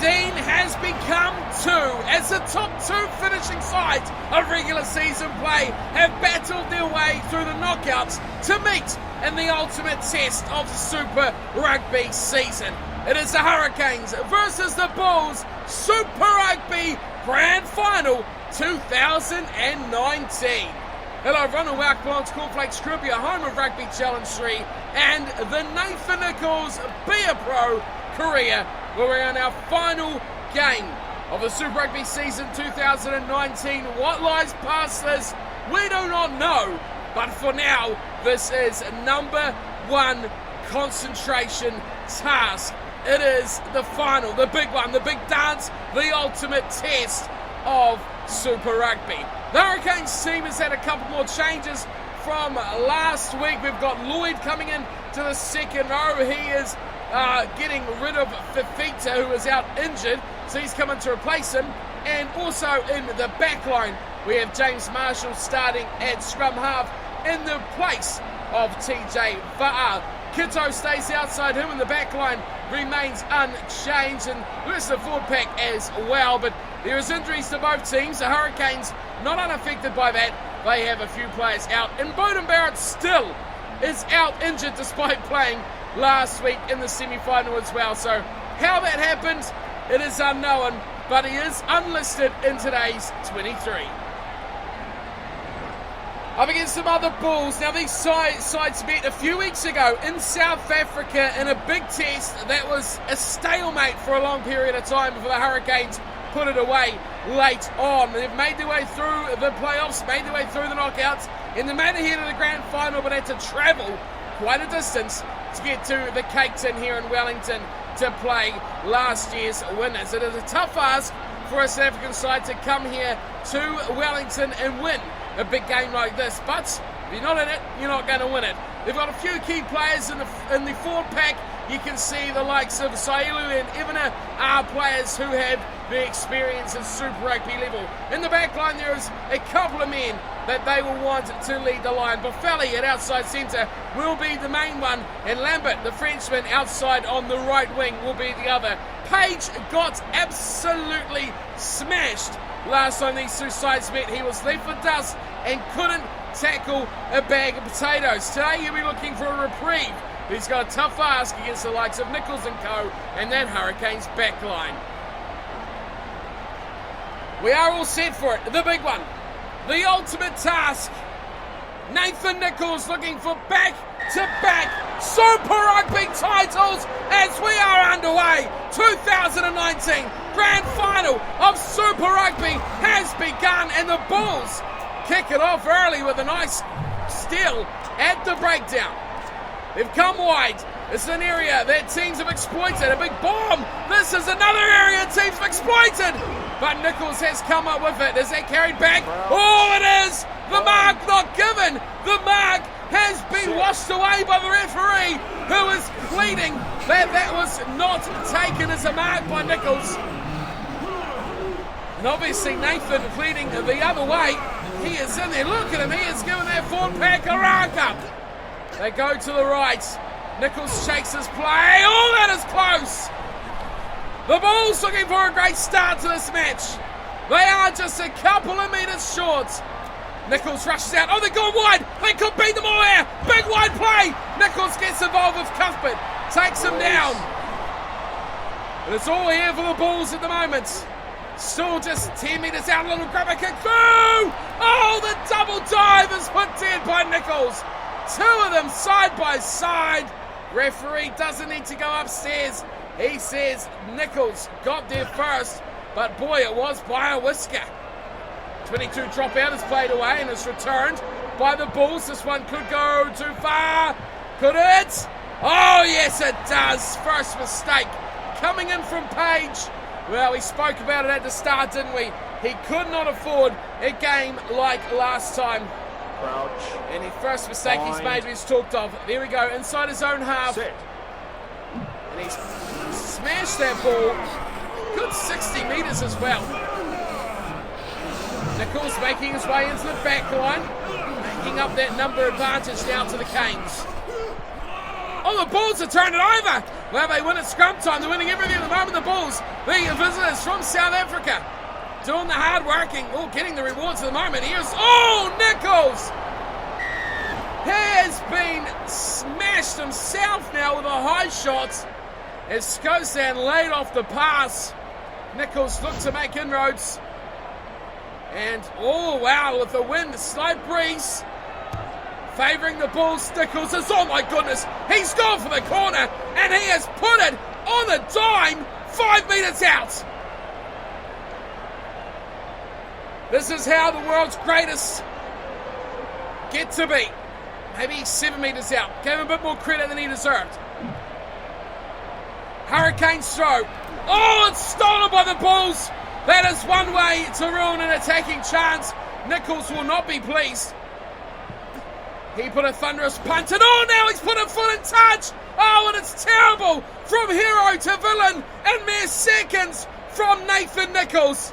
Aberdeen has become two as the top two finishing sides of regular season play have battled their way through the knockouts to meet in the ultimate test of the Super Rugby season. It is the Hurricanes versus the Bulls Super Rugby Grand Final 2019. Hello everyone and welcome along to Cornflakes Trivia, home of Rugby Challenge 3 and the Nathan Nicholls Be A Pro career, where we're on our final game of the Super Rugby season 2019. What lies past this, we do not know, but for now, this is number one concentration task. It is the final, the big one, the big dance, the ultimate test of Super Rugby. The Hurricanes team has had a couple more changes from last week. We've got Lloyd coming in to the second row. He is getting rid of Fifita, who is out injured, so he's coming to replace him. And also in the back line, we have James Marshall starting at scrum half in the place of TJ Va'a. Kito stays outside him, and the back line remains unchanged, and the rest of the forward pack as well. But there is injuries to both teams. The Hurricanes not unaffected by that. They have a few players out, and Bowden Barrett still is out injured despite playing last week in the semi-final as well. So how that happened, it is unknown, but he is unlisted in today's 23. Up against some other Bulls. Now these sides met a few weeks ago in South Africa in a big test that was a stalemate for a long period of time before the Hurricanes put it away late on. They've made their way through the playoffs, made their way through the knockouts, and they made it here to the grand final, but had to travel quite a distance to get to the Cape Town here in Wellington to play last year's winners. It is a tough ask for a South African side to come here to Wellington and win a big game like this, but if you're not in it, you're not going to win it. They've got a few key players in the forward pack. You can see the likes of Sailu and Ivana are players who have the experience at Super Rugby level. In the back line, there is a couple of men that they will want to lead the line. Boffelli at outside centre will be the main one, and Lambert, the Frenchman, outside on the right wing will be the other. Page got absolutely smashed last time these two sides met. He was left for dust and couldn't tackle a bag of potatoes. Today he'll be looking for a reprieve. He's got a tough ask against the likes of Nicholls and co. and that Hurricanes back line. We are all set for it. The big one. The ultimate task. Nathan Nicholls looking for back-to-back Super Rugby titles as we are underway. 2019 Grand Final of Super Rugby has begun, and the Bulls kick it off early with a nice steal at the breakdown. They've come wide. It's an area that teams have exploited. A big bomb. This is another area teams have exploited. But Nicholls has come up with it. Is that carried back? Oh, it is. The mark not given. The mark has been washed away by the referee, who is pleading that that was not taken as a mark by Nicholls. And obviously Nathan pleading the other way. He is in there. Look at him. He has given that forward pack a rack up. They go to the right. Nicholls shakes his play. Oh, that is close. The Bulls looking for a great start to this match. They are just a couple of metres short. Nicholls rushes out. Oh, they're going wide. They could beat them all here. Big wide play. Nicholls gets involved with Cuthbert. Takes him down. But it's all here for the Bulls at the moment. Still just 10 metres out. A little grabber kick through. Oh, the double dive is put dead by Nicholls. Two of them side by side. Referee doesn't need to go upstairs. He says Nicholls got there first, but boy, it was by a whisker. 22 dropout is played away and is returned by the Bulls. This one could go too far. Could it? Oh, yes, it does. First mistake coming in from Page. Well, we spoke about it at the start, didn't we? He could not afford a game like last time. Crouch. And the first mistake he's made is talked of. There we go, inside his own half. Set. And he's smashed that ball. Good 60 metres as well. Nicholls making his way into the back line. Making up that number advantage now to the Canes. Oh, the Bulls are turning over. Well, they win at scrum time. They're winning everything at the moment, the Bulls. The visitors from South Africa doing the hard working, getting the rewards at the moment. Here's, Nicholls! He has been smashed himself now with a high shot as Skosan laid off the pass. Nicholls looked to make inroads. And, with the wind, the slight breeze favouring the Bulls. Nicholls is, oh my goodness, he's gone for the corner and he has put it on the dime 5 metres out. This is how the world's greatest get to be. Maybe 7 metres out. Gave him a bit more credit than he deserved. Hurricanes throw. It's stolen by the Bulls. That is one way to ruin an attacking chance. Nicholls will not be pleased. He put a thunderous punt, and now he's put a foot in touch. And it's terrible from hero to villain in mere seconds from Nathan Nicholls.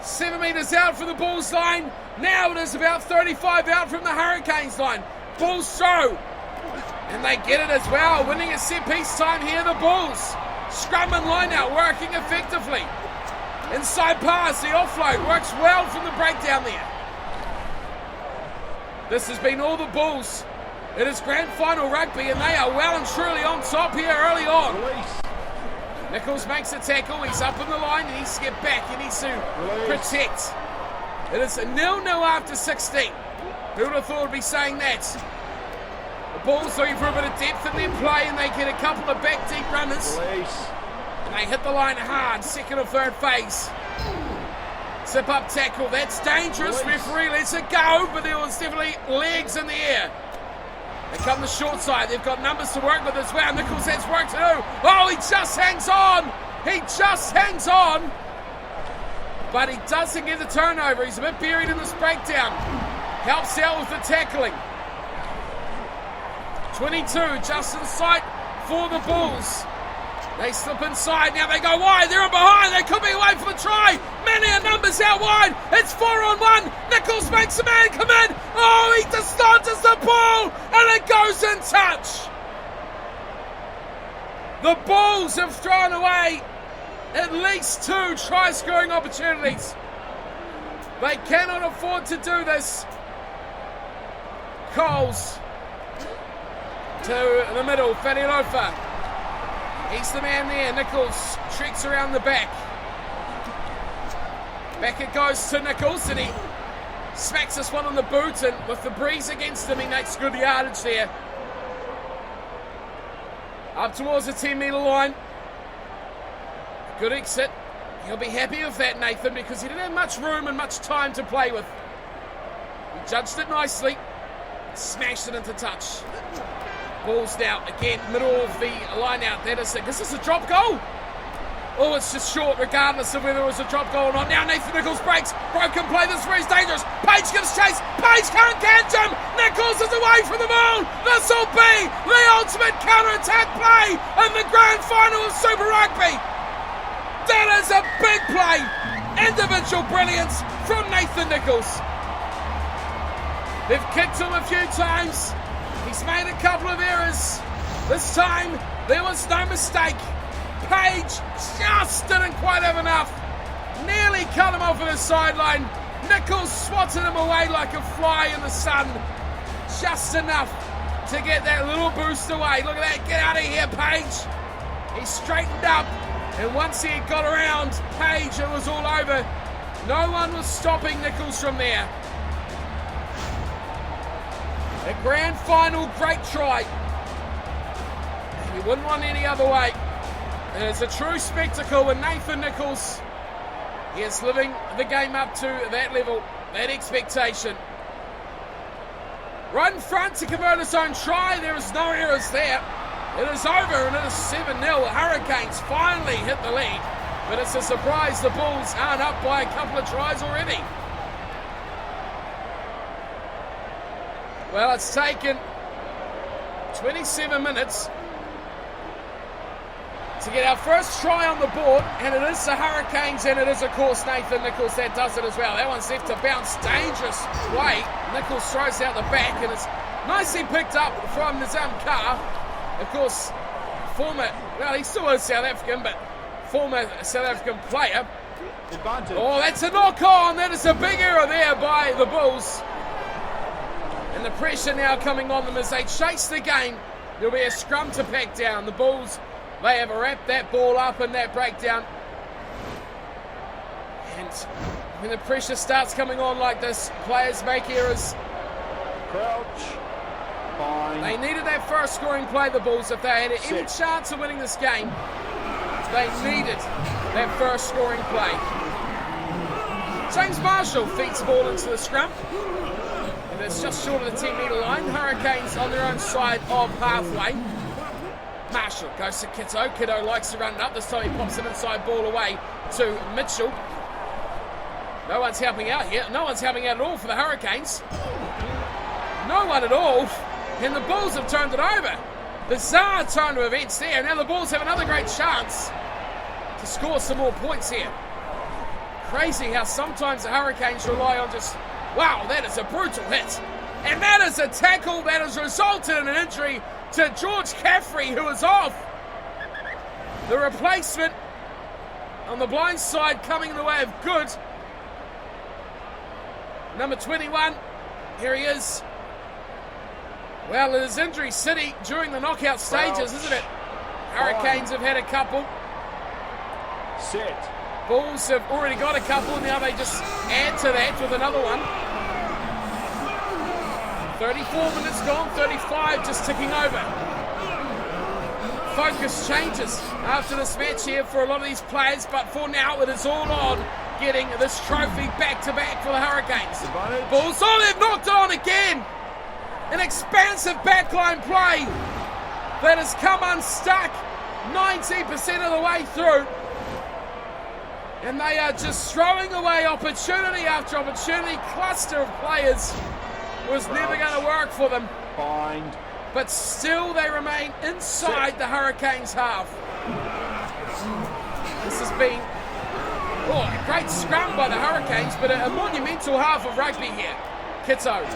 7 metres out from the Bulls line. Now it is about 35 out from the Hurricanes line. Bulls throw. And they get it as well. Winning a set piece time here, the Bulls. Scrum and line out working effectively. Inside pass, the offload works well from the breakdown there. This has been all the Bulls. It is grand final rugby and they are well and truly on top here early on. Nicholls makes a tackle, he's up on the line, he needs to get back, he needs to protect. It is a 0-0 after 16. Who would have thought would be saying that? The Bulls looking for a bit of depth in their play and they get a couple of back deep runners. And they hit the line hard, second or third phase. Zip up tackle, that's dangerous. Referee lets it go, but there was definitely legs in the air. They come the short side, they've got numbers to work with as well. Nicholls has work to do. He just hangs on. He just hangs on. But he doesn't get the turnover. He's a bit buried in this breakdown. Helps out with the tackling. 22, just in sight for the Bulls. They slip inside, now they go wide, they're in behind, they could be away for the try. Many a numbers out wide, it's 4-on-1. Nicholls makes a man come in. He dislodges the ball, and it goes in touch. The Bulls have thrown away at least 2 try-scoring opportunities. They cannot afford to do this. Coles to the middle, Fadilofa. He's the man there. Nicholls treks around the back. Back it goes to Nicholls, and he smacks this one on the boot, and with the breeze against him, he makes good yardage there. Up towards the 10-metre line. Good exit. He'll be happy with that, Nathan, because he didn't have much room and much time to play with. He judged it nicely. Smashed it into touch. Bulls now, again, middle of the line out. This is a drop goal. It's just short, regardless of whether it was a drop goal or not. Now Nathan Nicholls breaks. Broken play, this is dangerous. Page gives chase. Page can't catch him. Nicholls is away from the ball. This will be the ultimate counter-attack play in the grand final of Super Rugby. That is a big play. Individual brilliance from Nathan Nicholls. They've kicked him a few times. He's made a couple of errors. This time, there was no mistake. Page just didn't quite have enough. Nearly cut him off at the sideline. Nicholls swatted him away like a fly in the sun. Just enough to get that little boost away. Look at that. Get out of here, Page. He straightened up. And once he had got around Page, it was all over. No one was stopping Nicholls from there. A grand final, great try. You wouldn't want any other way. It is a true spectacle when Nathan Nicholls is living the game up to that level, that expectation. Right in front to convert his own try. There is no errors there. It is over and it is 7-0. The Hurricanes finally hit the lead. But it's a surprise the Bulls aren't up by a couple of tries already. Well, it's taken 27 minutes to get our first try on the board, and it is the Hurricanes, and it is, of course, Nathan Nicholls that does it as well. That one's left to bounce. Dangerous play. Nicholls throws out the back, and it's nicely picked up from Nizam Carr. Of course, former, well, he still is South African, but former South African player. Advantage. Oh, that's a knock on. That is a big error there by the Bulls. And the pressure now coming on them as they chase the game. There'll be a scrum to pack down. The Bulls, they have wrapped that ball up in that breakdown. And when the pressure starts coming on like this, players make errors. Crouch. Fine. They needed that first scoring play, the Bulls. If they had any chance of winning this game, they needed that first scoring play. James Marshall feeds the ball into the scrum. And it's just short of the 10-metre line. Hurricanes on their own side of halfway. Marshall goes to Kiddo. Kiddo likes to run it up. This time he pops an inside ball away to Mitchell. No one's helping out here. No one's helping out at all for the Hurricanes. No one at all. And the Bulls have turned it over. Bizarre turn to events there. Now the Bulls have another great chance to score some more points here. Crazy how sometimes the Hurricanes rely on just, wow, that is a brutal hit. And that is a tackle that has resulted in an injury to George Caffrey, who is off. The replacement on the blind side coming in the way of Good. Number 21, here he is. Well, it is injury city during the knockout stages, isn't it? Hurricanes have had a couple. Set. Bulls have already got a couple, and now they just add to that with another one. 34 minutes gone, 35 just ticking over. Focus changes after this match here for a lot of these players, but for now it is all on getting this trophy back-to-back for the Hurricanes. Bulls, oh, they've knocked on again! An expansive backline play that has come unstuck 90% of the way through. And they are just throwing away opportunity after opportunity. Cluster of players was never going to work for them. Bind. But still they remain inside the Hurricanes half. This has been a great scrum by the Hurricanes, but a monumental half of rugby here. Kitto,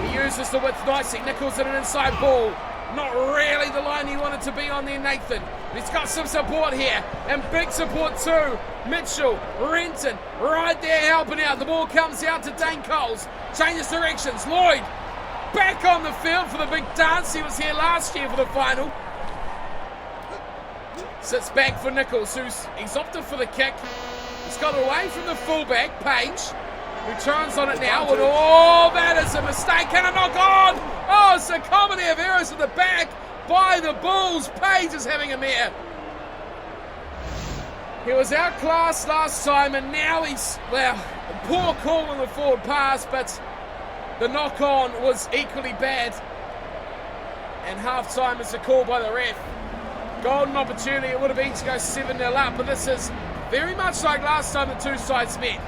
he uses the width nicely. Nicholls in an inside ball. Not really the line he wanted to be on there, Nathan. He's got some support here, and big support too. Mitchell, Renton, right there helping out. The ball comes out to Dane Coles. Changes directions. Lloyd, back on the field for the big dance. He was here last year for the final. Sits back for Nicholls, he's opted for the kick. He's got away from the fullback, Page, who turns on it now. And that is a mistake. Can it knock on? Oh, it's a comedy of errors at the back by the Bulls. Page is having a mare. He was outclassed last time, and now he's, well, a poor call on the forward pass, but the knock-on was equally bad. And half-time is a call by the ref. Golden opportunity, it would have been to go 7-0 up, but this is very much like last time the two sides met.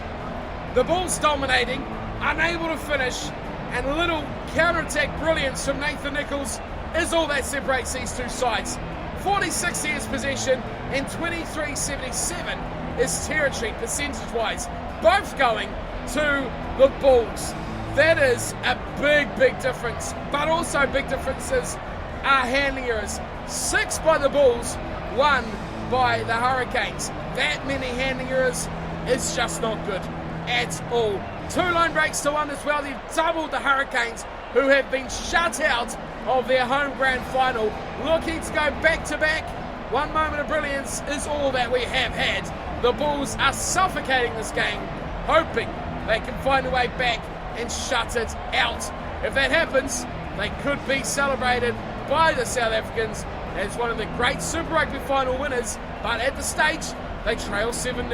The Bulls dominating, unable to finish, and a little counter-attack brilliance from Nathan Nicholls is all that separates these two sides. 46 years possession and 23-77 is territory percentage-wise, both going to the Bulls. That is a big, big difference, but also big differences are handling errors. 6 by the Bulls, 1 by the Hurricanes. That many handling errors is just not good at all. 2 line breaks to 1 as well. They've doubled the Hurricanes, who have been shut out of their home grand final. Looking to go back-to-back. 1 moment of brilliance is all that we have had. The Bulls are suffocating this game, hoping they can find a way back and shut it out. If that happens, they could be celebrated by the South Africans as one of the great Super Rugby final winners, but at the stage, they trail 7-0.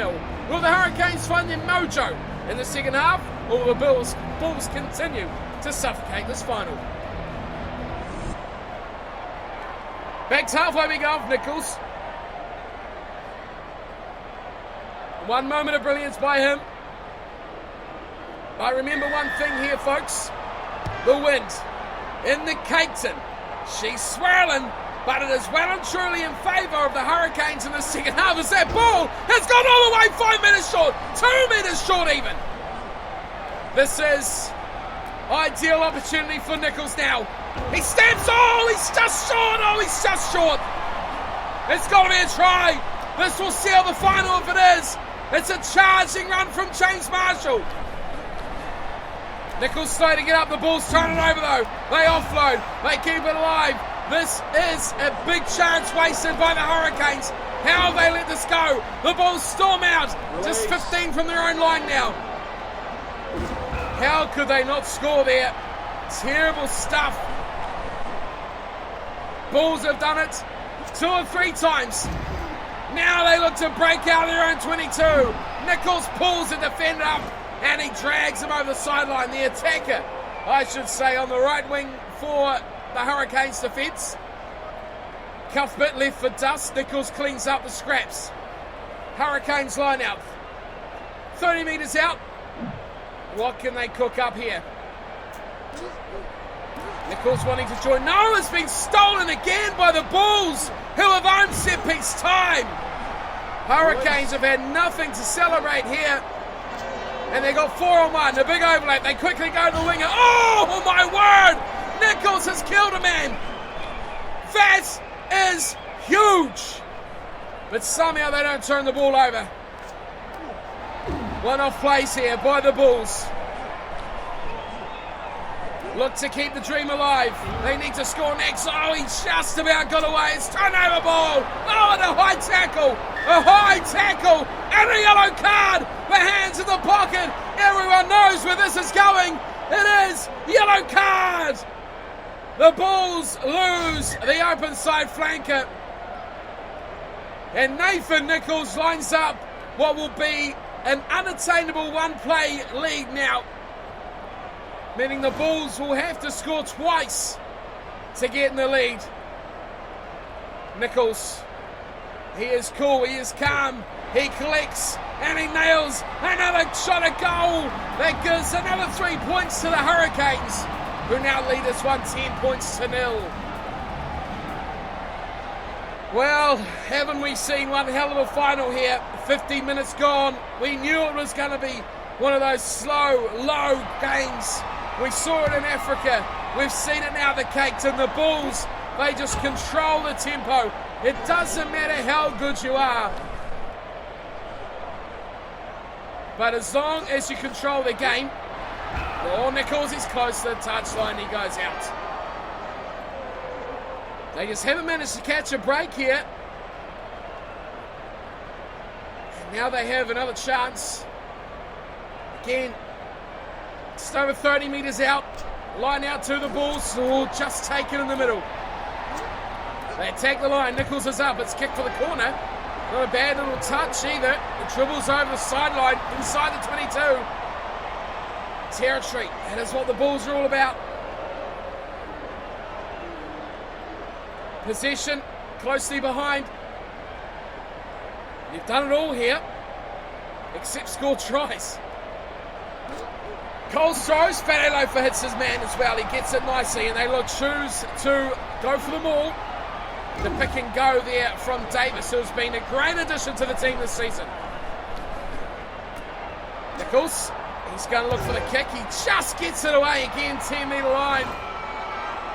Will the Hurricanes find their mojo in the second half, or will the Bulls continue to suffocate this final? Back to halfway we go, Nicholls. 1 moment of brilliance by him. But remember one thing here, folks. The wind in the Cape Town. She's swirling, but it is well and truly in favour of the Hurricanes in the second half as that ball has gone all the way 5 metres short, 2 metres short even. This is ideal opportunity for Nicholls now. He stamps, he's just short, he's just short. It's got to be a try. This will seal the final if it is. It's a charging run from James Marshall. Nicholls slow to get up. The ball's turning over though. They offload. They keep it alive. This is a big chance wasted by the Hurricanes. How have they let this go? The ball's storm out. Just 15 from their own line now. How could they not score there? Terrible stuff. Bulls have done it 2 or 3 times. Now they look to break out of their own 22. Nicholls pulls the defender up and he drags him over the sideline. The attacker, I should say, on the right wing for the Hurricanes defence. Cuthbert left for dust. Nicholls cleans up the scraps. Hurricanes line out. 30 metres out. What can they cook up here? Nicholls wanting to join. No, it's been stolen again by the Bulls, who have owned set piece time. Hurricanes have had nothing to celebrate here. And they got 4 on 1. A big overlap. They quickly go to the winger. Oh my word! Nicholls has killed a man. That is huge. But somehow they don't turn the ball over. One off plays here by the Bulls. Look to keep the dream alive. They need to score next. Oh, he just about got away. It's turnover ball. Oh, and a high tackle. A high tackle. And a yellow card. The hands in the pocket. Everyone knows where this is going. It is yellow card. The Bulls lose the open side flanker. And Nathan Nicholls lines up what will be an unattainable one-play lead now. Meaning the Bulls will have to score twice to get in the lead. Nicholls, he is cool, he is calm, he collects and he nails another shot at goal. That gives another 3 points to the Hurricanes, who now lead us 10 points to 0. Well, haven't we seen one hell of a final here? 15 minutes gone. We knew it was going to be one of those slow, low games. We saw it in Africa. We've seen it now, the Cakes and the Bulls. They just control the tempo. It doesn't matter how good you are. But as long as you control the game, oh, Nicholls is close to the touchline. He goes out. They just haven't managed to catch a break here. And now they have another chance. Again, just over 30 metres out. Line out to the Bulls. Oh, just taken in the middle. They attack the line. Nicholls is up. It's kicked for the corner. Not a bad little touch either. It dribbles over the sideline inside the 22. Territory. That is what the Bulls are all about. Possession closely behind. You've done it all here, except score tries. Coles throws. Fatelofa hits his man as well. He gets it nicely, and they choose to go for the maul. The pick and go there from Davis, who's been a great addition to the team this season. Nicholls, he's going to look for the kick. He just gets it away again, 10-metre line.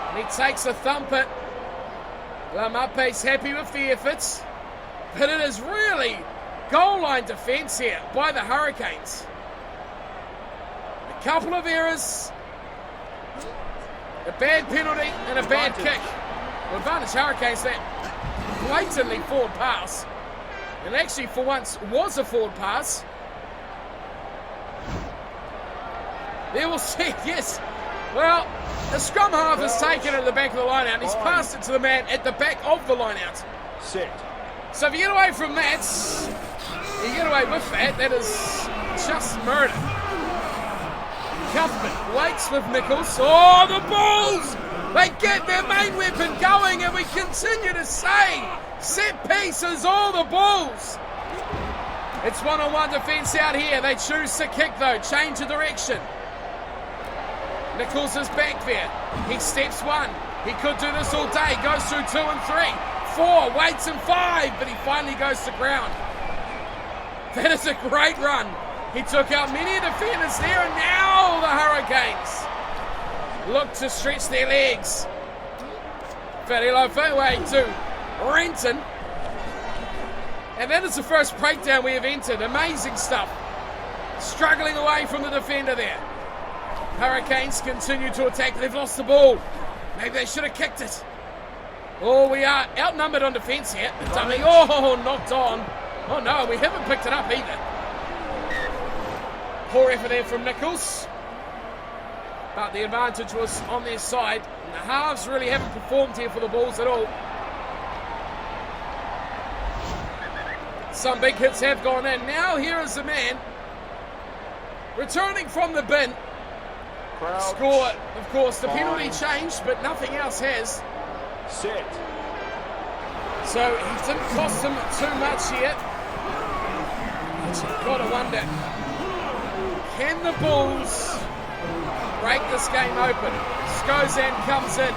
And he takes a thumper. Lamape's happy with the efforts, but it is really goal line defence here by the Hurricanes. A couple of errors, a bad penalty and a bad kick. Well, advantage Hurricanes, that blatantly forward pass. And actually for once was a forward pass. There we'll see, yes. Well, the scrum half has taken it at the back of the line out and he's passed it to the man at the back of the line out. Set. So if you get away from that, you get away with that, that is just murder. Cuthbert waits with Nicholls. Oh, the Bulls! They get their main weapon going and we continue to say set pieces, all the Bulls. It's one-on-one defence out here. They choose to kick though, change of direction. Nicholls is back there. He steps 1. He could do this all day. Goes through 2 and 3. 4. Waits and 5. But he finally goes to ground. That is a great run. He took out many defenders there. And now the Hurricanes look to stretch their legs. Fatelofa away to Renton. And that is the first breakdown we have entered. Amazing stuff. Struggling away from the defender there. Hurricanes continue to attack. They've lost the ball. Maybe they should have kicked it. Oh, we are outnumbered on defence here. The dummy. Oh, knocked on. Oh no, we haven't picked it up either. Poor effort there from Nicholls. But the advantage was on their side. And the halves really haven't performed here for the Bulls at all. Some big hits have gone in. Now here is the man returning from the bin. Crouch. Score, of course, the Fine. penalty changed, but nothing else has. Set. So he didn't cost them too much here. But you've got to wonder, can the Bulls break this game open? Skozan comes in.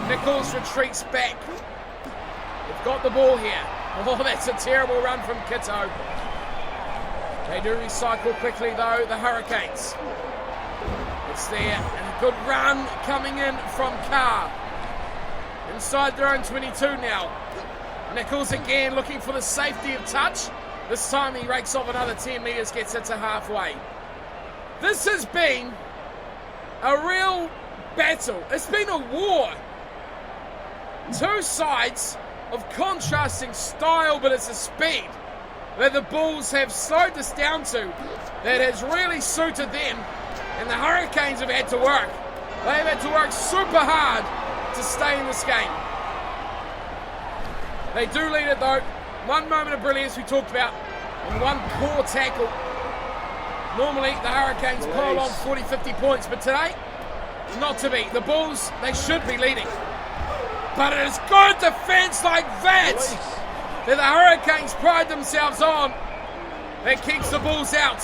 Nicholls retreats back. They've got the ball here. Oh, that's a terrible run from Kitto. They do recycle quickly though, the Hurricanes. It's there, and a good run coming in from Carr. Inside their own 22 now. Nicholls again looking for the safety of touch. This time he rakes off another 10 metres, gets it to halfway. This has been a real battle. It's been a war. Two sides of contrasting style, but it's a speed that the Bulls have slowed this down to that has really suited them, and the Hurricanes have had to work. They've had to work super hard to stay in this game. They do lead it though. One moment of brilliance we talked about, and one poor tackle. Normally the Hurricanes pile on 40, 50 points, but today, not to be. The Bulls, they should be leading. But it is good defence like that the Hurricanes pride themselves on that keeps the Bulls out.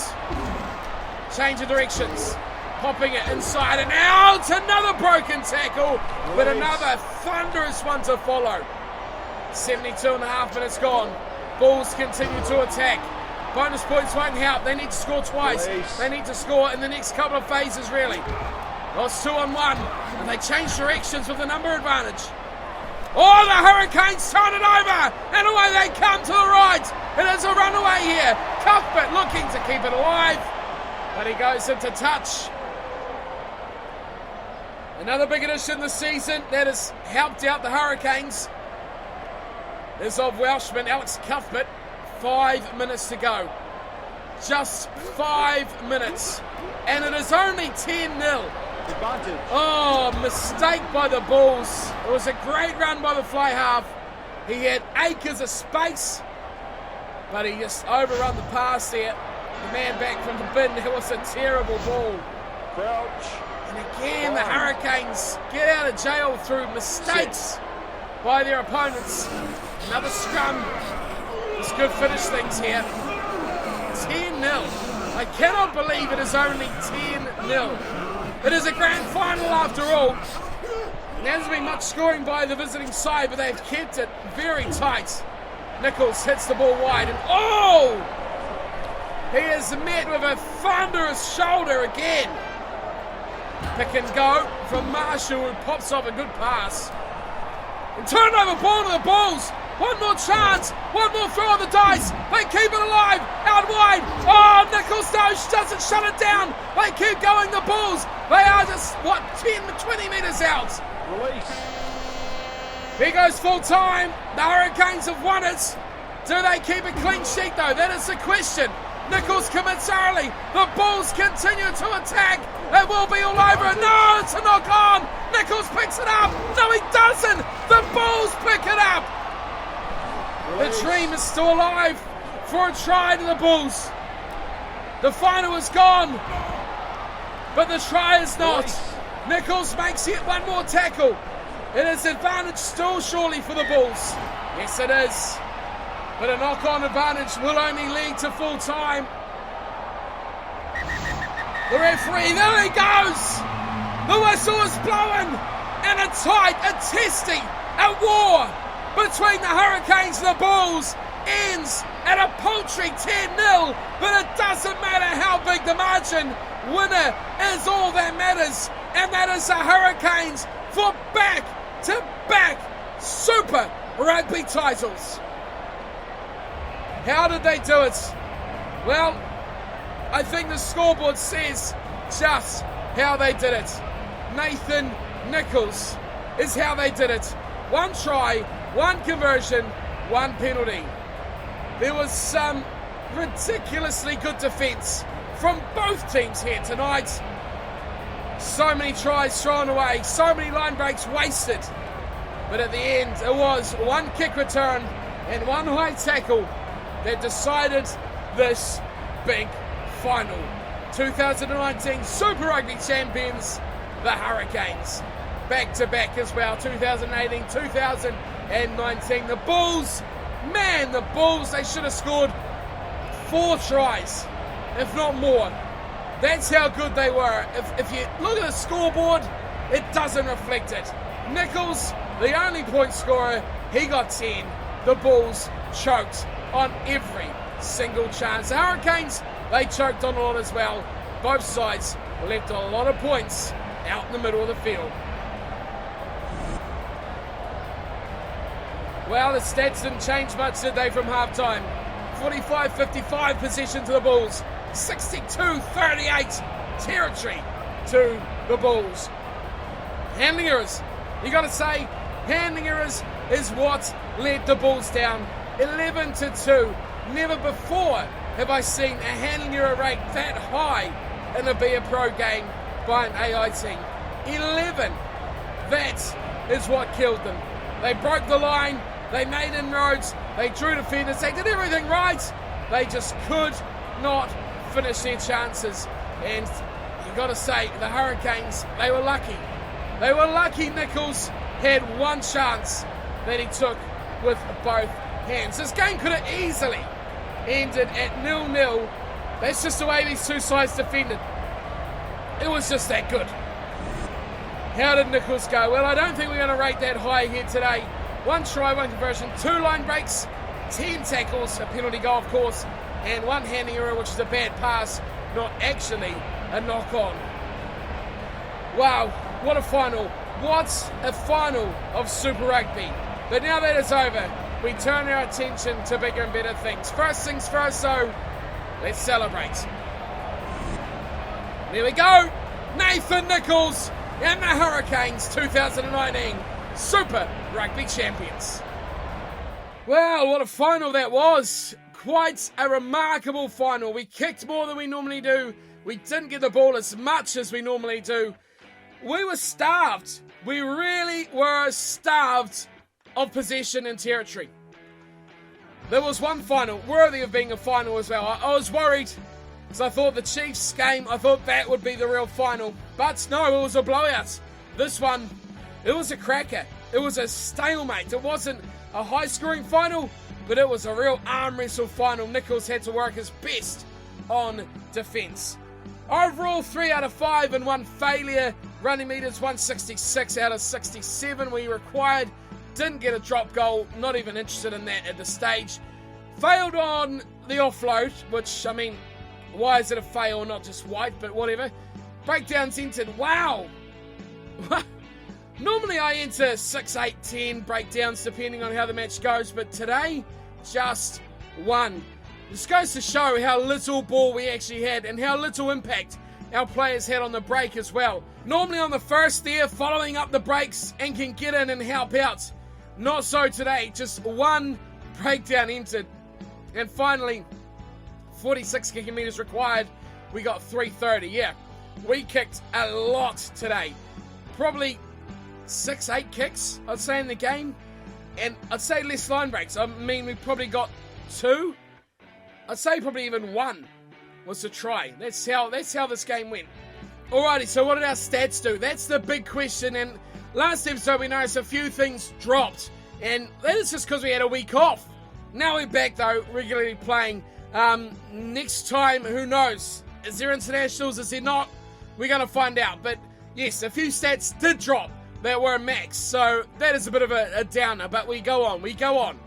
Change of directions. Popping it inside and out. Another broken tackle, but another thunderous one to follow. 72.5 minutes gone. Bulls continue to attack. Bonus points won't help. They need to score twice. They need to score in the next couple of phases, really. Lost 2-on-1, and they change directions with the number advantage. Oh, the Hurricanes turn it over, and away they come to the right. It is a runaway here. Cuthbert looking to keep it alive, but he goes into touch. Another big addition this season that has helped out the Hurricanes is of Welshman Alex Cuthbert. 5 minutes to go. Just 5 minutes. And it is only 10-0. Advantage. Oh, mistake by the Bulls. It was a great run by the fly half. He had acres of space, but he just overrun the pass there. The man back from the bin, it was a terrible ball. Crouch. And again, the Hurricanes get out of jail through mistakes by their opponents. Another scrum. This could finish things here. 10-0. I cannot believe it is only 10-0. It is a grand final after all. There hasn't been much scoring by the visiting side, but they've kept it very tight. Nicholls hits the ball wide, and oh! He is met with a thunderous shoulder again. Pick and go from Marshall, who pops off a good pass. And turnover ball to the Bulls. One more chance, one more throw on the dice. They keep it alive, out wide. Oh, Nicholls doesn't shut it down. They keep going, the Bulls. They are just, 20 metres out. Release. Here goes full time. The Hurricanes have won it. Do they keep a clean sheet though? That is the question. Nicholls commits early. The Bulls continue to attack. It will be all over. No, it's a knock on. Nicholls picks it up. No, he doesn't. The Bulls pick it up. The dream is still alive for a try to the Bulls. The final is gone, but the try is not. Nicholls makes yet one more tackle. It is advantage still surely for the Bulls. Yes, it is. But a knock-on advantage will only lead to full time. The referee, there he goes. The whistle is blowing, and a tight, a testy, a war between the Hurricanes and the Bulls ends at a paltry 10-0, but it doesn't matter how big the margin. Winner is all that matters, and that is the Hurricanes for back-to-back Super Rugby titles. How did they do it? Well, I think the scoreboard says just how they did it. Nathan Nicholls is how they did it. 1 try, 1 conversion, 1 penalty. There was some ridiculously good defence from both teams here tonight. So many tries thrown away, so many line breaks wasted. But at the end, it was 1 kick return and 1 high tackle that decided this big final. 2019 Super Rugby champions, the Hurricanes. Back to back as well, 2018, 2019. The Bulls, man, the Bulls, they should have scored 4 tries, if not more. That's how good they were. If you look at the scoreboard, it doesn't reflect it. Nicholls, the only point scorer, he got 10. The Bulls choked on every single chance. The Hurricanes, they choked on a lot as well. Both sides left a lot of points out in the middle of the field. Well, the stats didn't change much, did they, from halftime? 45-55 possession to the Bulls. 62-38 territory to the Bulls. Handling errors. You got to say, handling errors is what led the Bulls down. 11-2. Never before have I seen a handling error rate that high in a Be A Pro game by an AI team. 11. That is what killed them. They broke the line. They made inroads. They drew defenders. They did everything right. They just could not finish their chances. And you got to say, the Hurricanes, they were lucky. They were lucky Nicholls had 1 chance that he took with both hands. This game could have easily ended at 0-0. That's just the way these two sides defended. It was just that good. How did Nicholls go? Well, I don't think we're going to rate that high here today. 1 try, 1 conversion, 2 line breaks, 10 tackles, a penalty goal of course, and 1 handing error, which is a bad pass, not actually a knock-on. Wow, what a final. What a final of Super Rugby. But now that it's over, we turn our attention to bigger and better things. First things first, so let's celebrate. There we go. Nathan Nicholls and the Hurricanes 2019 Super Rugby champions. Well, what a final that was. Quite a remarkable final. We kicked more than we normally do. We didn't get the ball as much as we normally do. We were starved. We really were starved of possession and territory. There was one final worthy of being a final as well. I was worried because I thought the Chiefs game, I thought that would be the real final. But no, it was a blowout. This one, it was a cracker. It was a stalemate. It wasn't a high-scoring final, but it was a real arm wrestle final. Nicholls had to work his best on defence. Overall, 3 out of 5 and 1 failure. Running meters 166 out of 67 we required. Didn't get a drop goal. Not even interested in that at this stage. Failed on the offload, which, I mean, why is it a fail, not just white, but whatever. Breakdowns entered. Wow. Normally I enter 6, 8, 10 breakdowns depending on how the match goes, but today, just 1. This goes to show how little ball we actually had and how little impact our players had on the break as well. Normally on the first there, following up the breaks and can get in and help out. Not so today, just 1 breakdown entered. And finally, 46 kicking meters required. We got 330, yeah. We kicked a lot today. Probably 6, 8 kicks, I'd say, in the game. And I'd say less line breaks. I mean, we probably got 2. I'd say probably even 1 was a try. That's how this game went. Alrighty, so what did our stats do? That's the big question. And last episode we noticed a few things dropped. And that is just because we had a week off. Now we're back though, regularly playing. Next time, who knows? Is there internationals? Is there not? We're going to find out. But yes, a few stats did drop that were max. So that is a bit of a downer. But we go on.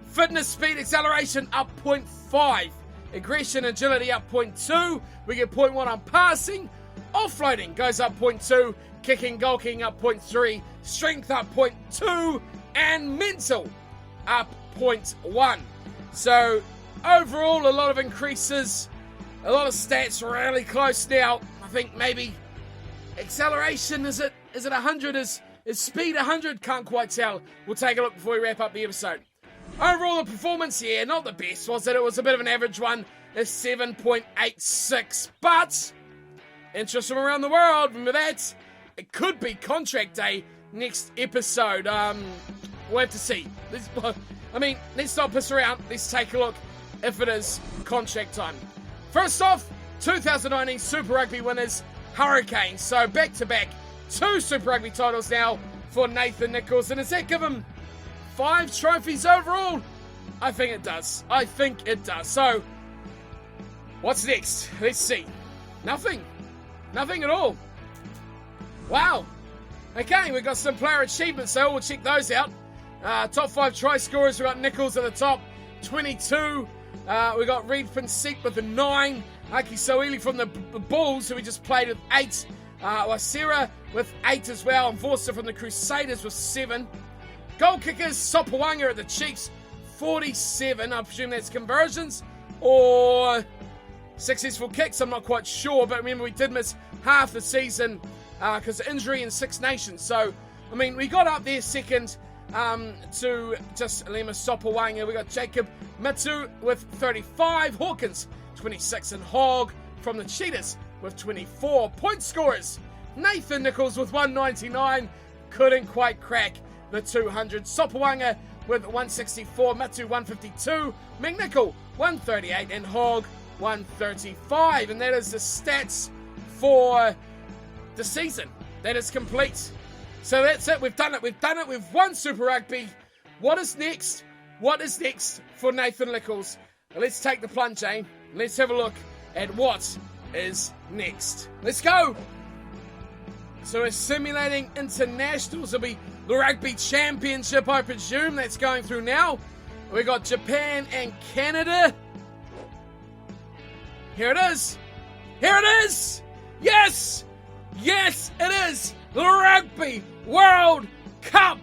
Fitness, speed, acceleration up 0.5. Aggression, agility up 0.2. We get 0.1 on passing. Offloading goes up 0.2. Kicking, goal kicking up 0.3. Strength up 0.2. And mental up 0.1. So overall, a lot of increases. A lot of stats really close now. I think maybe acceleration, is it 100? Is speed 100? Can't quite tell. We'll take a look before we wrap up the episode. Overall, the performance, yeah, not the best, was it? It was a bit of an average one. It's 7.86. But interest from around the world, remember that? It could be contract day next episode. We'll have to see. Let's not piss around. Let's take a look if it is contract time. First off, 2019 Super Rugby winners, Hurricanes. So back-to-back, 2 Super Rugby titles now for Nathan Nicholls. And does that give him 5 trophies overall? I think it does. So, what's next? Let's see. Nothing at all. Wow. Okay, we've got some player achievements, so we'll check those out. Top 5 try scorers, we've got Nicholls at the top, 22. We got Reed Prinsep with a 9. Aki Soili from the Bulls, who we just played with 8. Wasira with 8 as well. And Vorsa from the Crusaders with 7. Goal kickers, Sopawanga at the Chiefs, 47. I presume that's conversions or successful kicks. I'm not quite sure. But remember, we did miss half the season because of injury in Six Nations. So, we got up there second to just Lema Sopawanga. We got Jacob Matu with 35. Hawkins, 26. And Hogg from the Cheetahs with 24. Point scorers, Nathan Nicholls with 199. Couldn't quite crack the 200. Sopawanga with 164. Matu 152. McNichol 138. And Hogg 135. And that is the stats for the season. That is complete. So that's it. We've done it. We've won Super Rugby. What is next? What is next for Nathan Nicholls? Let's take the plunge, eh? Let's have a look at what is next. Let's go. So we're simulating internationals. It'll be the Rugby Championship, I presume. That's going through now. We got Japan and Canada. Here it is. Yes, it is. The Rugby World Cup.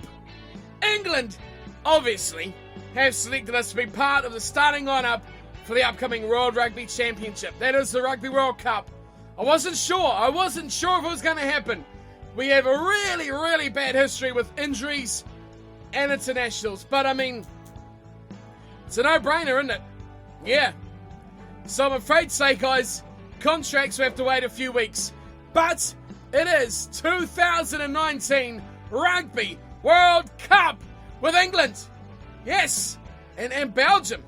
England, obviously, have selected us to be part of the starting lineup for the upcoming World Rugby Championship. That is the Rugby World Cup. I wasn't sure if it was going to happen. We have a really, really bad history with injuries and internationals. But, it's a no-brainer, isn't it? Yeah. So I'm afraid to say, guys, contracts will have to wait a few weeks. But it is 2019 Rugby World Cup with England. Yes. And Belgium.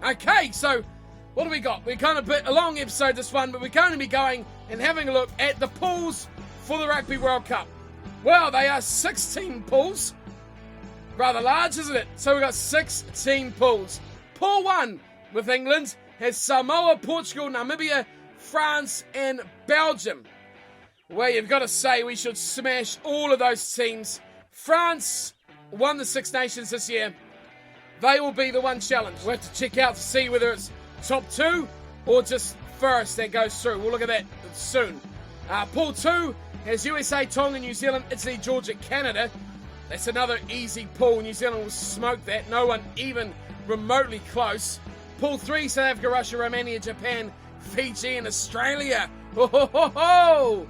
Okay, so what do we got? We're kind of a long episode, this one, but we're going to be going and having a look at the pools for the Rugby World Cup. Well, they are 16 pools. Rather large, isn't it? So we've got 16 pools. Pool 1 with England has Samoa, Portugal, Namibia, France, and Belgium. Well, you've got to say we should smash all of those teams. France won the Six Nations this year. They will be the one challenge. We'll have to check out to see whether it's top 2 or just first that goes through. We'll look at that soon. Pool 2 has USA, Tonga, New Zealand, Italy, Georgia, Canada. That's another easy pool. New Zealand will smoke that. No one even remotely close. Pool 3, South Africa, Russia, Romania, Japan, Fiji, and Australia. Ho, ho, ho, ho.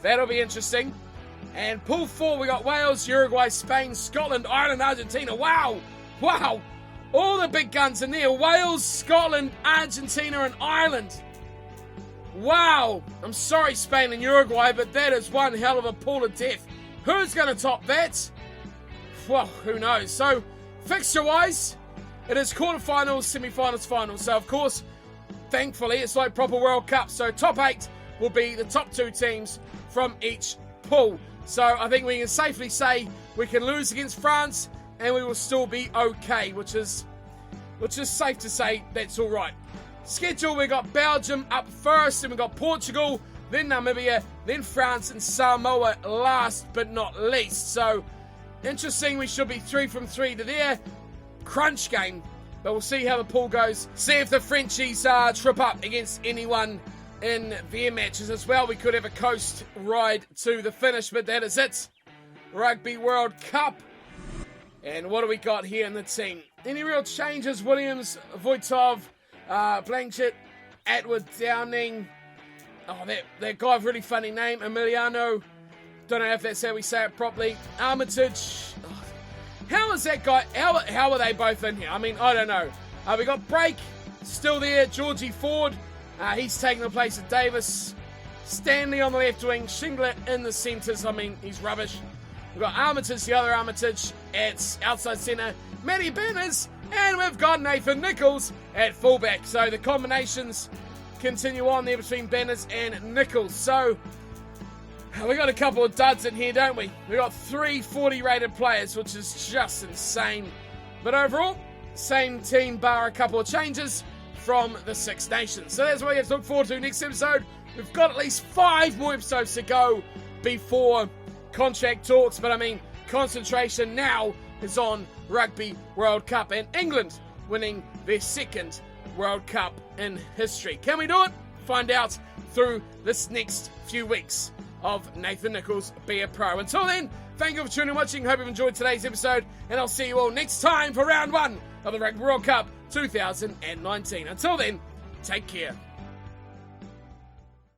That'll be interesting. And Pool 4, we got Wales, Uruguay, Spain, Scotland, Ireland, Argentina. Wow. All the big guns in there. Wales, Scotland, Argentina, and Ireland. Wow. I'm sorry, Spain and Uruguay, but that is one hell of a pool of death. Who's going to top that? Well, who knows? So, fixture-wise, it is quarterfinals, semi-finals, finals. So, of course, thankfully, it's like proper World Cup. So, top 8 will be the top 2 teams from each pool. So, I think we can safely say we can lose against France and we will still be okay, which is safe to say that's all right. Schedule, we got Belgium up first, and we got Portugal, then Namibia, then France, and Samoa last but not least. So, interesting, we should be 3 from 3 to there. Crunch game, but we'll see how the pool goes. See if the Frenchies trip up against anyone in their matches as well. We could have a coast ride to the finish, but that is it. Rugby World Cup. And what do we got here in the team? Any real changes? Williams, Voitov, Blanchett, Atwood, Downing. Oh, that guy with a really funny name, Emiliano. Don't know if that's how we say it properly. Armitage. Oh, how is that guy? How are they both in here? I mean, I don't know. We got Brake still there. Georgie Ford. He's taking the place of Davis. Stanley on the left wing. Shingler in the centres. I mean, he's rubbish. We've got Armitage, the other Armitage, at outside centre. Matty Benners. And we've got Nathan Nicholls at fullback. So the combinations continue on there between Benners and Nicholls. So we got a couple of duds in here, don't we? We got 3 40 rated players, which is just insane. But overall, same team bar a couple of changes from the Six Nations. So that's what we have to look forward to next episode. We've got at least 5 more episodes to go before contract talks. But I mean, concentration now is on Rugby World Cup and England winning their 2nd World Cup in history. Can we do it? Find out through this next few weeks of Nathan Nicholls Be a Pro. Until then, thank you for tuning and watching. Hope you've enjoyed today's episode, and I'll see you all next time for round 1 of the Rugby World Cup 2019. Until then, take care.